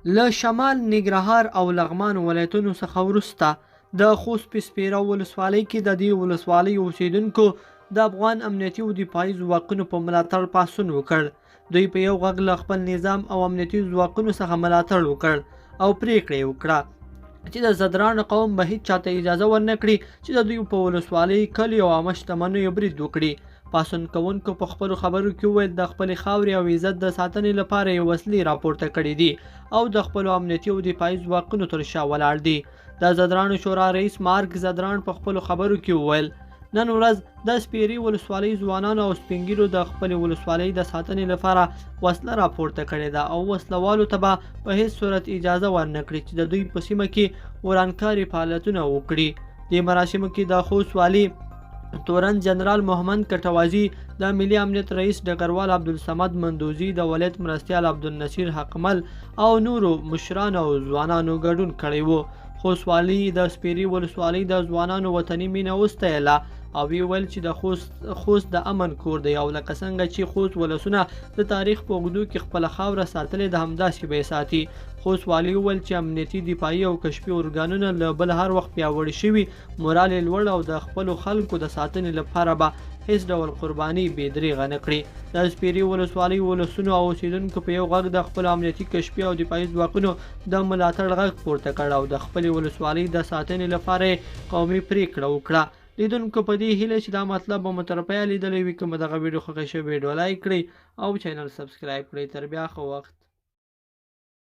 له شمال ننګرهار او لغمان ولایتونو څخه وروسته د خوست په سپیره ولسوالۍ کې د دې ولسوالۍ اوسیدونکو د افغان امنیتي او دفاعي ځواکونو په ملاتړ پاڅون وکړ. دوی په یو غږ له خپل نظام او امنیتي ځواکونو څخه ملاتړ وکړ او پریکړه وکړه چې د زدران قوم به هیڅ چاته اجازه ورنکړي چې د دوی په ولسوالۍ کلي او عامه شتمنیو برید وکړي. پاڅون کوونکو په خپلو خبرو کې وویل د خپلې خاورې او عزت د ساتنې لپاره یې وسلې راپورته کړي دي او د خپلو امنیتي او دفاعي ځواکونو تر شا ولاړ دي. د زدرانو شورا رئیس مارک زدران په خپلو خبرو کې وویل نن ورځ د سپیرې ولسوالۍ ځوانانو او سپین ږیرو د خپلې ولسوالۍ د ساتنې لپاره وسله راپورته کړې ده او وسلوالو ته به په هیڅ صورت اجازه ورنکړي چې د دوی په سیمه کې ورانکاري فعالیتونه وکړي. دې مراسمو کې د خوست والي تورن جنرال محمد کټوازی، د ملي امنیت رئیس ډګروال عبدالصمد مندوزي، د ولایت مرستیال عبدالنصیر حقمل او نورو مشرانو او ځوانانو ګډون کړی و. خوست والي د سپیرې ولسوالۍ د ځوانانو وطني مینه وستایله او ویل چې د خوست د امن کور دی او لکه څنګه چې خوست ولسونه د تاریخ په اوږدو کې خپله خاوره ساتلې ده همداسې به یې ساتي. خوست والي وویل چې امنیتي دفاعي او کشفي ارګانونه له بل هر وخت پیاوړي شوي، مورال یې لوړ او د خپلو خلکو د ساتنې لپاره به هیڅ ډول قرباني بې دریغه نه کړي. د سپیرې ولسوالۍ ولسونو او اوسیدونکو په یو غږ د خپلو امنیتي کشفي او دفاعي ځواکونو د ملاتړ غږ پورته کړ او د خپلې ولسوالۍ د ساتنې لپاره یې قومي پریکړه وکړه. لیدونکو په دې هیله چې دا مطلب به مو تر پایه لیدلی وي. که مو دغه ویډیو خوښه شوې ویډیو لایک کړئ او چینل سبسکرایب کړئ. تر بیا ښه وخت.